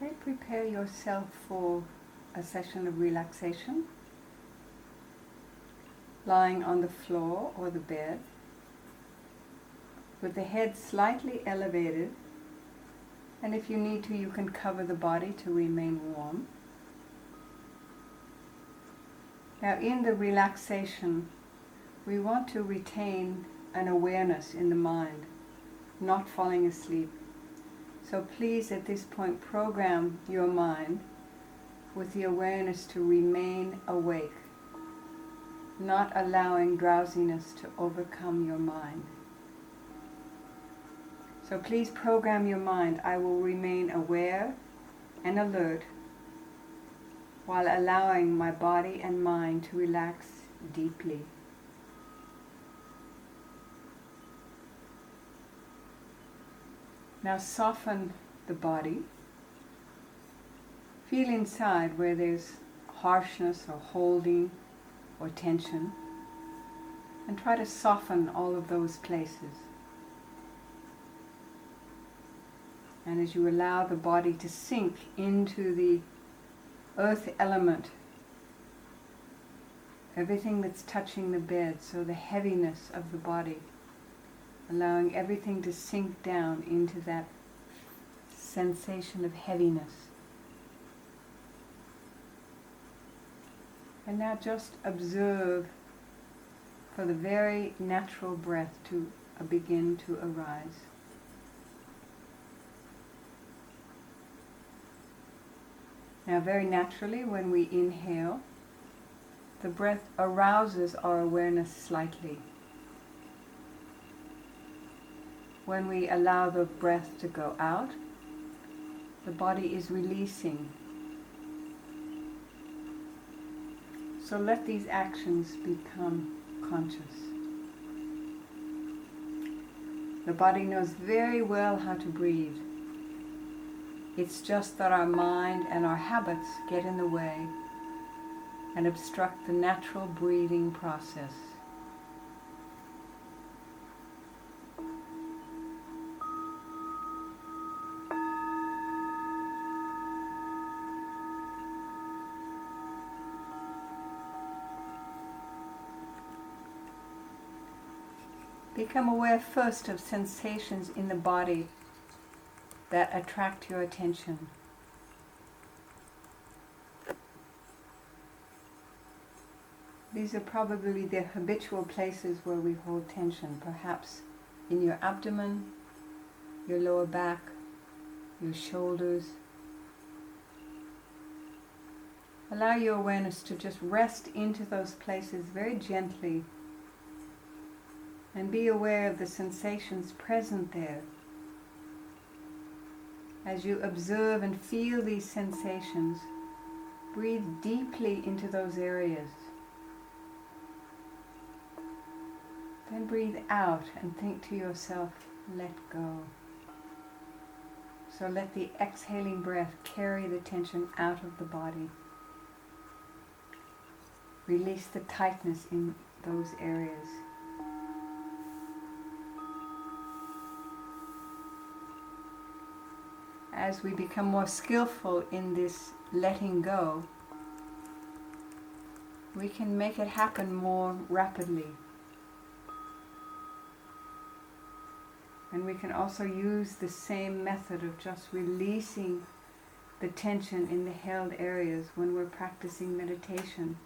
Okay, prepare yourself for a session of relaxation, lying on the floor or the bed, with the head slightly elevated, and if you need to, you can cover the body to remain warm. Now, in the relaxation, we want to retain an awareness in the mind, not falling asleep. So please, at this point, program your mind with the awareness to remain awake, not allowing drowsiness to overcome your mind. So please program your mind, I will remain aware and alert while allowing my body and mind to relax deeply. Now soften the body. Feel inside where there's harshness or holding or tension, and try to soften all of those places. And as you allow the body to sink into the earth element, everything that's touching the bed, so the heaviness of the body, allowing everything to sink down into that sensation of heaviness. And now just observe for the very natural breath to begin to arise. Now very naturally, when we inhale, the breath arouses our awareness slightly. When we allow the breath to go out, the body is releasing. So let these actions become conscious. The body knows very well how to breathe. It's just that our mind and our habits get in the way and obstruct the natural breathing process. Become aware first of sensations in the body that attract your attention. These are probably the habitual places where we hold tension, perhaps in your abdomen, your lower back, your shoulders. Allow your awareness to just rest into those places very gently, and be aware of the sensations present there. As you observe and feel these sensations, breathe deeply into those areas. Then breathe out and think to yourself, let go. So let the exhaling breath carry the tension out of the body. Release the tightness in those areas. As we become more skillful in this letting go, we can make it happen more rapidly. And we can also use the same method of just releasing the tension in the held areas when we're practicing meditation,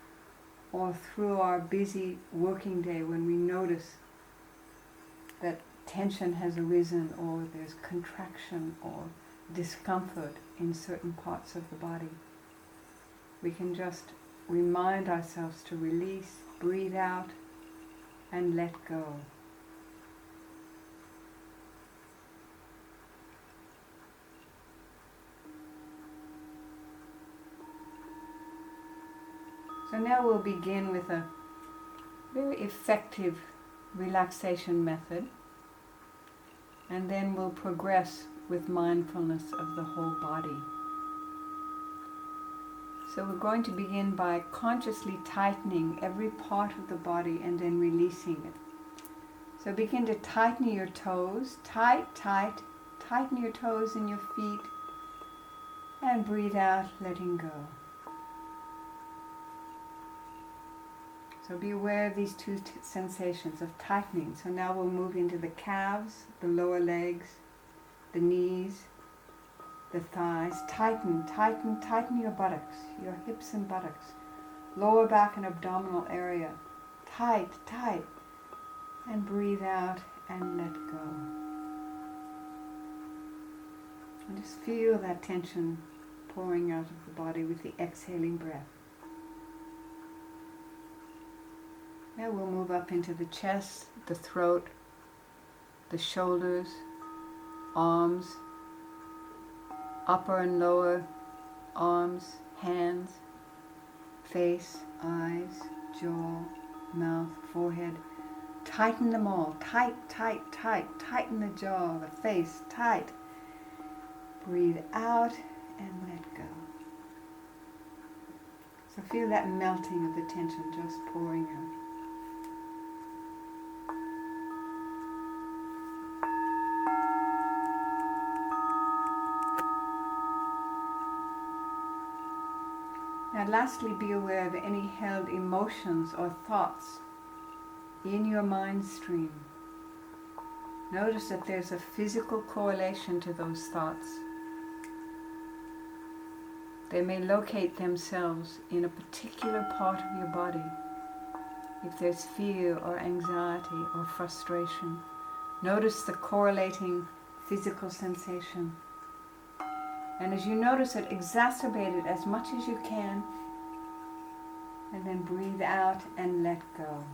or through our busy working day when we notice that tension has arisen, or there's contraction or discomfort in certain parts of the body. We can just remind ourselves to release, breathe out, and let go. So now we'll begin with a very effective relaxation method, and then we'll progress with mindfulness of the whole body. So we're going to begin by consciously tightening every part of the body and then releasing it. So begin to tighten your toes, tighten your toes in your feet, And breathe out, letting go. So be aware of these two sensations of tightening. So now we'll move into the calves, the lower legs, the knees, the thighs. Tighten, tighten, tighten your buttocks, your hips and buttocks. Lower back and abdominal area. Tight, tight. And breathe out and let go. And just feel that tension pouring out of the body with the exhaling breath. Now we'll move up into the chest, the throat, the shoulders, arms, upper and lower arms, hands, face, eyes, jaw, mouth, forehead. Tighten them all. Tight, tight, tight. Tighten the jaw, the face, tight. Breathe out and let go. So feel that melting of the tension just pouring out. Now lastly, be aware of any held emotions or thoughts in your mind stream. Notice that there's a physical correlation to those thoughts. They may locate themselves in a particular part of your body. If there's fear or anxiety or frustration, notice the correlating physical sensation. And as you notice it, exacerbate it as much as you can, and then breathe out and let go.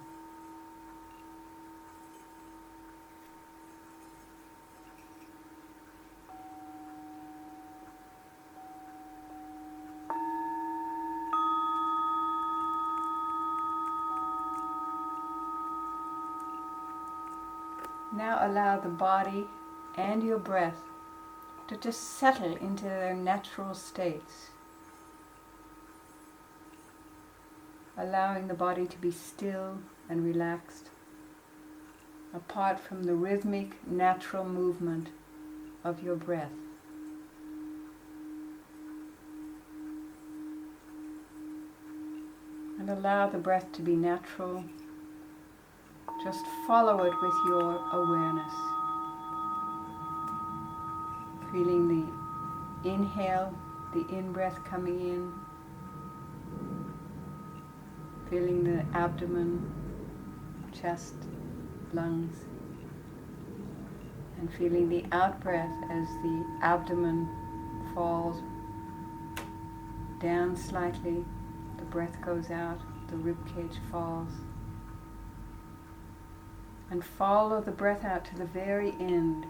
Now allow the body and your breath to just settle into their natural states, allowing the body to be still and relaxed, apart from the rhythmic, natural movement of your breath. And allow the breath to be natural. Just follow it with your awareness. Feeling the inhale, the in-breath coming in. Feeling the abdomen, chest, lungs. And feeling the out-breath as the abdomen falls down slightly. The breath goes out, the ribcage falls. And follow the breath out to the very end.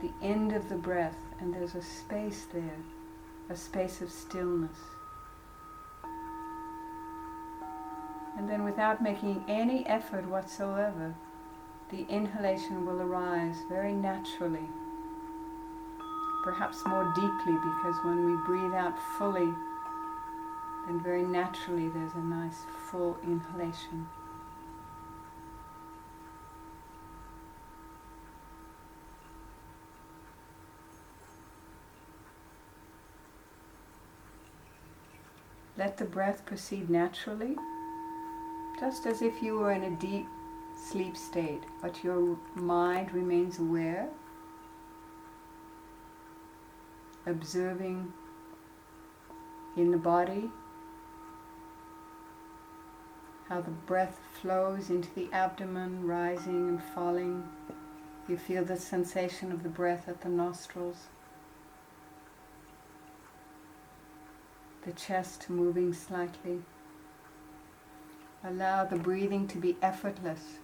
The end of the breath, and there's a space there, a space of stillness. And then without making any effort whatsoever, the inhalation will arise very naturally, perhaps more deeply, because when we breathe out fully, then very naturally there's a nice full inhalation. Let the breath proceed naturally, just as if you were in a deep sleep state, but your mind remains aware, observing in the body how the breath flows into the abdomen, rising and falling. You feel the sensation of the breath at the nostrils. The chest moving slightly. Allow the breathing to be effortless,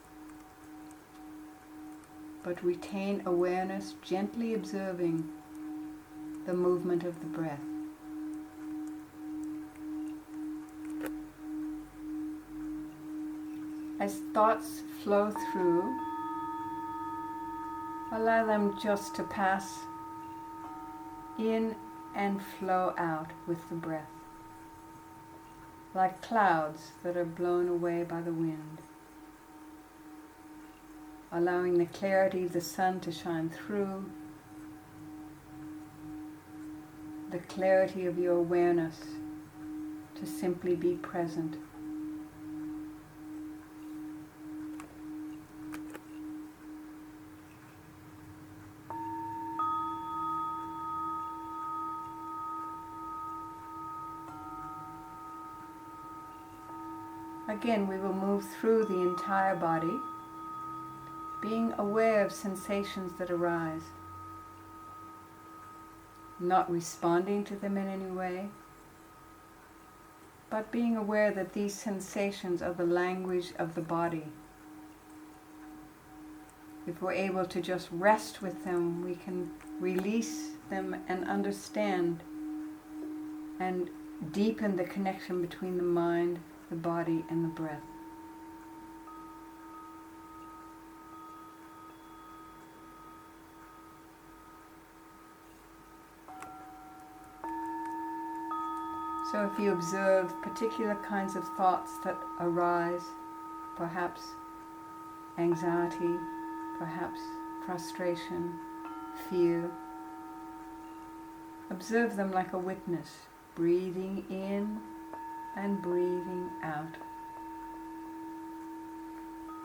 but retain awareness, gently observing the movement of the breath. As thoughts flow through, allow them just to pass in and flow out with the breath, like clouds that are blown away by the wind, allowing the clarity of the sun to shine through, the clarity of your awareness to simply be present. Again, we will move through the entire body, being aware of sensations that arise, not responding to them in any way, but being aware that these sensations are the language of the body. If we're able to just rest with them, we can release them and understand and deepen the connection between the mind, the body, and the breath. So if you observe particular kinds of thoughts that arise, perhaps anxiety, perhaps frustration, fear, observe them like a witness, breathing in and breathing out.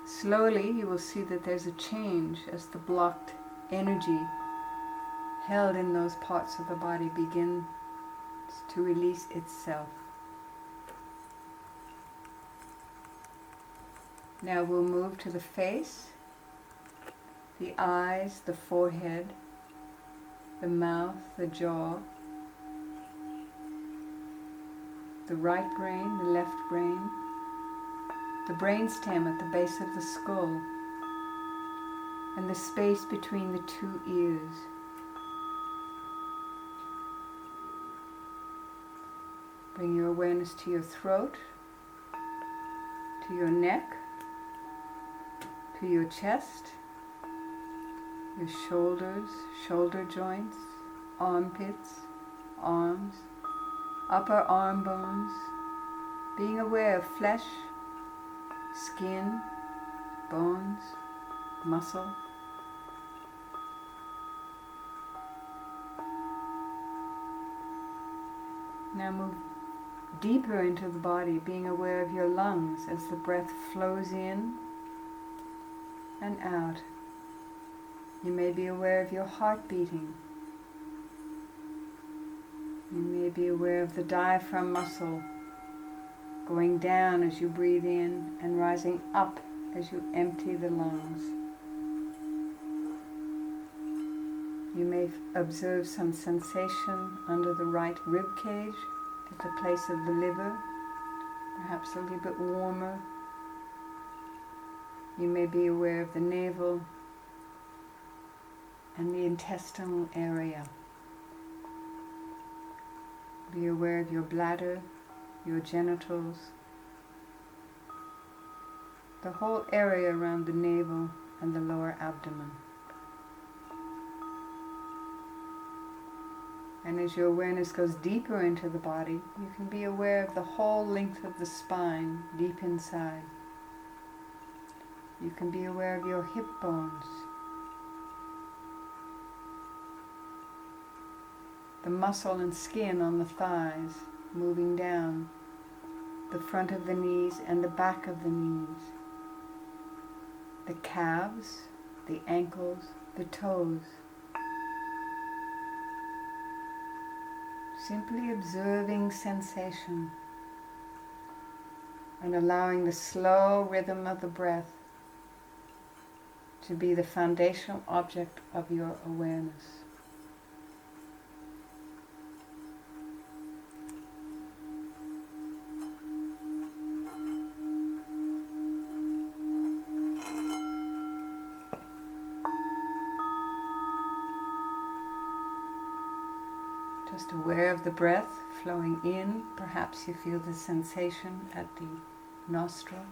Slowly you will see that there's a change as the blocked energy held in those parts of the body begins to release itself. Now we'll move to the face, the eyes, the forehead, the mouth, the jaw, the right brain, the left brain, the brainstem at the base of the skull, and the space between the two ears. Bring your awareness to your throat, to your neck, to your chest, your shoulders, shoulder joints, armpits, arms, upper arm bones, being aware of flesh, skin, bones, muscle. Now move deeper into the body, being aware of your lungs as the breath flows in and out. You may be aware of your heart beating. You may be aware of the diaphragm muscle going down as you breathe in and rising up as you empty the lungs. You may observe some sensation under the right rib cage at the place of the liver, perhaps a little bit warmer. You may be aware of the navel and the intestinal area. Be aware of your bladder, your genitals, the whole area around the navel and the lower abdomen. And as your awareness goes deeper into the body, you can be aware of the whole length of the spine deep inside. You can be aware of your hip bones, the muscle and skin on the thighs moving down, the front of the knees and the back of the knees, the calves, the ankles, the toes. Simply observing sensation and allowing the slow rhythm of the breath to be the foundational object of your awareness. Just aware of the breath flowing in. Perhaps you feel the sensation at the nostril,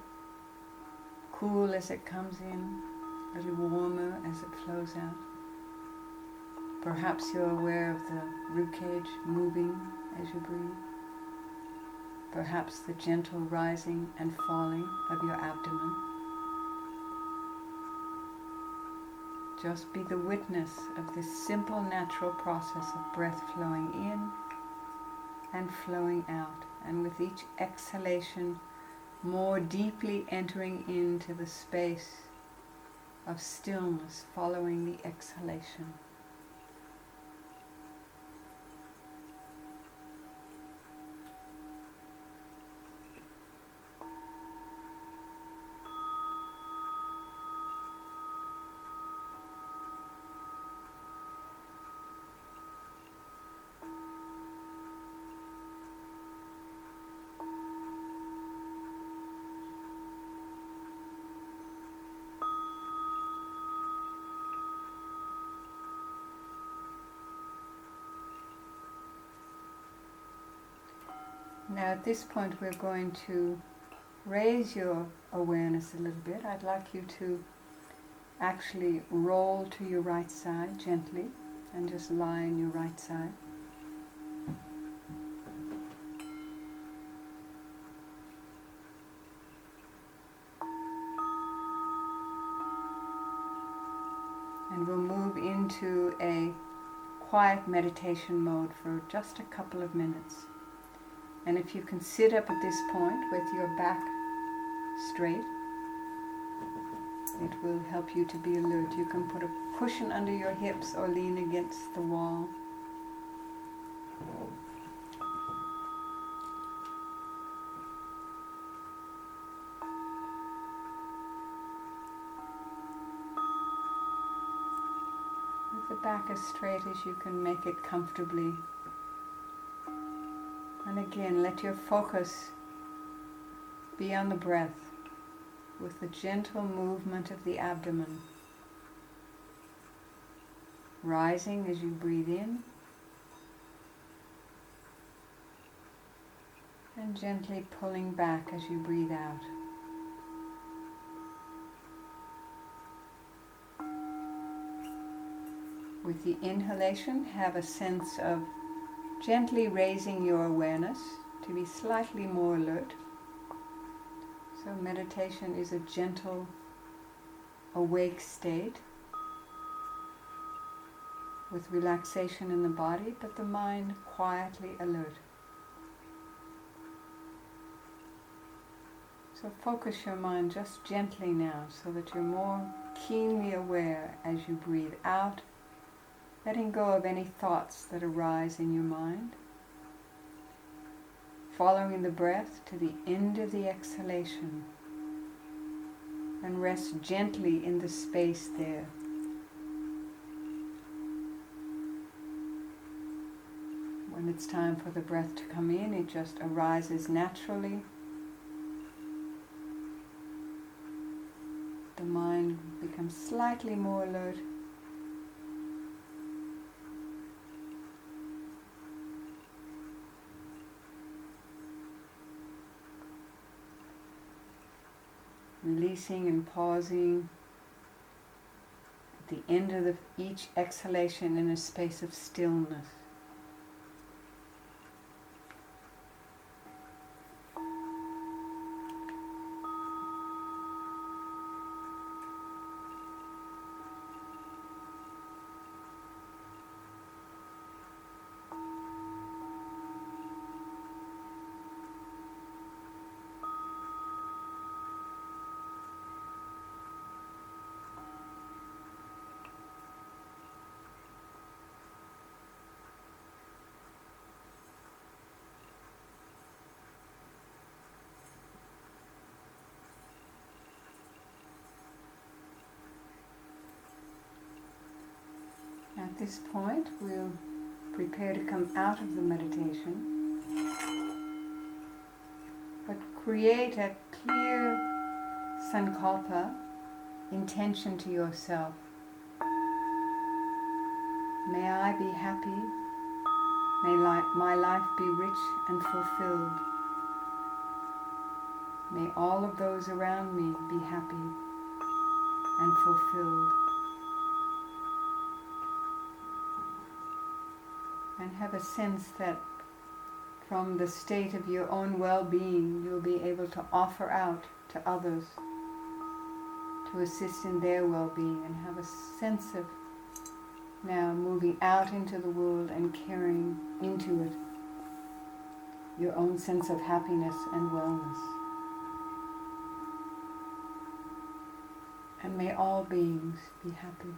cool as it comes in, a little warmer as it flows out. Perhaps you're aware of the ribcage moving as you breathe. Perhaps the gentle rising and falling of your abdomen. Just be the witness of this simple natural process of breath flowing in and flowing out, and with each exhalation more deeply entering into the space of stillness following the exhalation. Now at this point we're going to raise your awareness a little bit. I'd like you to actually roll to your right side gently and just lie on your right side. And we'll move into a quiet meditation mode for just a couple of minutes. And if you can sit up at this point with your back straight, it will help you to be alert. You can put a cushion under your hips or lean against the wall. With the back as straight as you can make it comfortably. And again, let your focus be on the breath with the gentle movement of the abdomen, rising as you breathe in and gently pulling back as you breathe out. With the inhalation, have a sense of gently raising your awareness to be slightly more alert. So meditation is a gentle, awake state with relaxation in the body, but the mind quietly alert. So focus your mind just gently now so that you're more keenly aware as you breathe out, letting go of any thoughts that arise in your mind, following the breath to the end of the exhalation, and rest gently in the space there. When it's time for the breath to come in, it just arises naturally. The mind becomes slightly more alert. Releasing and pausing at the end of each exhalation in a space of stillness. At this point, we'll prepare to come out of the meditation, but create a clear sankalpa, intention to yourself. May I be happy, may my life be rich and fulfilled. May all of those around me be happy and fulfilled. And have a sense that from the state of your own well-being, you'll be able to offer out to others, to assist in their well-being, and have a sense of now moving out into the world and carrying into it your own sense of happiness and wellness. And may all beings be happy.